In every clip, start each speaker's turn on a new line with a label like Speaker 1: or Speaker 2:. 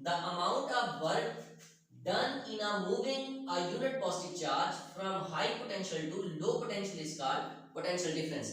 Speaker 1: the amount of work done in a moving a unit positive charge from high potential to low potential is called potential difference۔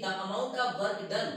Speaker 1: the amount of work done،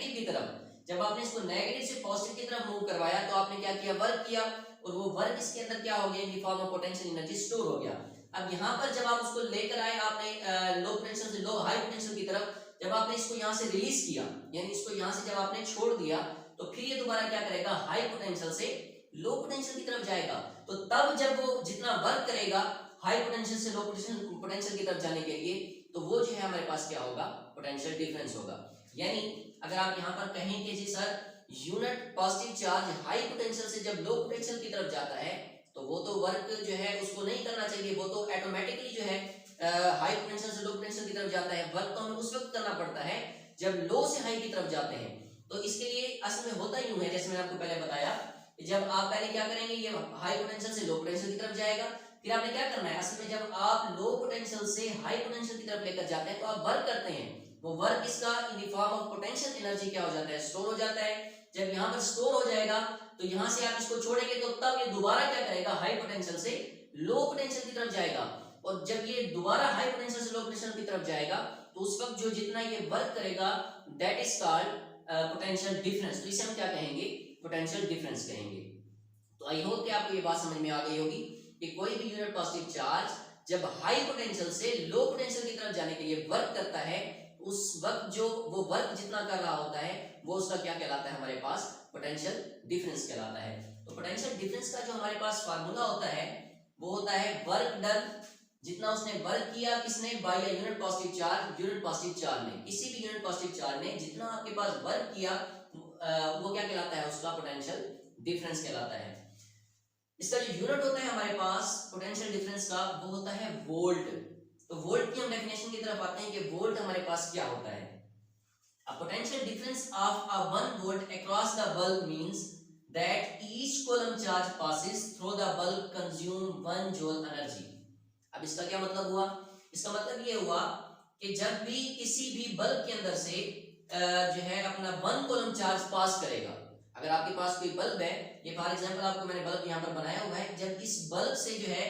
Speaker 1: negative की तरफ, जब आपने इसको negative से positive की तरफ move करवाया तो आपने क्या किया, वर्क किया, और वो वर्क इसके अंदर क्या हो गया, in the form of potential energy store हो गया। अब यहाँ पर जब आप उसको लेकर आए, आपने लो पोटेंशियल से लो हाई पोटेंशियल की तरफ, जब आपने इसको यहाँ से रिलीज किया, यानी इसको यहाँ से जब आपने छोड़ दिया, तो फिर ये दोबारा क्या करेगा, हाई पोटेंशियल से लो पोटेंशियल की तरफ जाएगा। तो तब जब वो जितना वर्क करेगा हाई पोटेंशियल से लो पोटेंशियल की तरफ जाने के लिए, तो वो जो है हमारे पास क्या होगा, पोटेंशियल डिफरेंस होगा। यानी अगर आप यहाँ पर कहें कि जी sir unit positive charge high potential से जब लो पोटेंशियल की तरफ जाता है, तो वो तो वर्क जो है उसको नहीं करना चाहिए, वो तो ऑटोमेटिकली जो है हाई पोटेंशियल से लो पोटेंशियल की तरफ जाता है। वर्क तो हमें उस वक्त करना पड़ता है जब लो से हाई की तरफ जाते हैं। तो इसके लिए असल में होता यूं है, जैसे मैंने आपको पहले बताया, जब आप पहले क्या करेंगे, ये हाई पोटेंशियल से लो पोटेंशियल की तरफ जाएगा, फिर आपने क्या करना है, असल में जब आप लो पोटेंशियल से हाई पोटेंशियल की तरफ लेकर जाते हैं तो आप वर्क करते हैं, वो वर्क इसका in the form of potential energy क्या हो जाता है, स्टोर हो जाता है। जब यहाँ पर स्टोर हो जाएगा तो यहाँ से आप इसको छोड़ेंगे तो तब ये दोबारा क्या करेगा, हाई पोटेंशियल से लो पोटेंशियल की तरफ जाएगा, और जब ये दोबारा हाई पोटेंशियल से लो पोटेंशियल की तरफ जाएगा तो उस वक्त जो जितना ये वर्क करेगा that is called potential difference. तो इसे हम क्या कहेंगे, पोटेंशियल डिफरेंस कहेंगे। तो आई होप कि आपको ये बात समझ में आ गई होगी कि कोई भी यूनिट पॉजिटिव चार्ज जब हाई पोटेंशियल से लो पोटेंशियल की तरफ जाने के लिए वर्क करता है, उस वक्त जो वो वर्क जितना कर रहा होता है वो उसका क्या कहलाता है, हमारे पास पोटेंशियल डिफरेंस कहलाता है। तो पोटेंशियल डिफरेंस का जो हमारे पास फार्मूला होता है वो होता है वर्क डन, जितना उसने वर्क किया, किसने, by a unit positive charge, unit positive charge ने, किसी भी यूनिट पॉजिटिव चार्ज ने जितना आपके पास वर्क किया वो क्या कहलाता है, उसका पोटेंशियल डिफरेंस कहलाता है। इसका जो यूनिट होता है हमारे पास पोटेंशियल डिफरेंस का वो होता है वोल्ट। तो वोल्ट की हम डेफिनेशन की तरफ आते हैं कि वोल्ट हमारे पास क्या होता है। A potential difference of a 1 volt across the bulb means that each coulomb charge passes through the bulb consume 1 joule energy। अब इसका क्या मतलब हुआ, इसका मतलब ये हुआ कि जब भी किसी भी बल्ब के अंदर से जो है अपना 1 कूलम चार्ज पास करेगा, अगर आपके पास कोई बल्ब है, ये फॉर एग्जांपल आपको मैंने बल्ब यहाँ पर बनाया हुआ है, जब इस बल्ब से जो है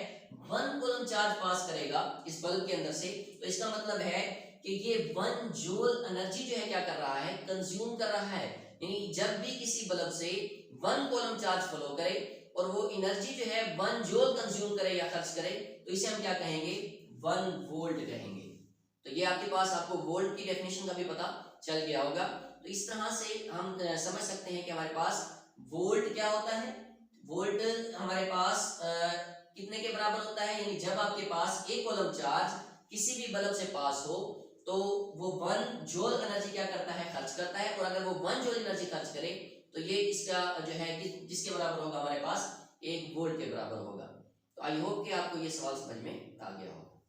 Speaker 1: 1 कूलम चार्ज पास करेगा इस बल्ब के अंदर से, तो इसका मतलब है कि ये 1 जूल एनर्जी जो है क्या कर रहा है, कंज्यूम कर रहा है। यानी जब भी किसी बल्ब से 1 कूलम चार्ज फ्लो करे और वो एनर्जी जो है 1 जूल कंज्यूम करे या खर्च करे, तो इसे हम क्या कहेंगे, 1 वोल्ट कहेंगे। तो ये आपके पास आपको वोल्ट की डेफिनेशन का भी पता चल गया होगा। तो इस तरह से हम समझ सकते हैं कि हमारे पास वोल्ट क्या होता है। वोल्ट हमारे पास कितने के बराबर होता है, यानी जब आपके पास 1 कूलम चार्ज किसी भी बल्ब से पास हो तो वो 1 जूल एनर्जी क्या करता है, खर्च करता है, और अगर वो 1 जूल एनर्जी खर्च करे तो ये इसका जो है किसके बराबर होगा, हमारे पास 1 वोल्ट के बराबर होगा। तो आई होप कि आपको ये सवाल समझ में आ गया होगा।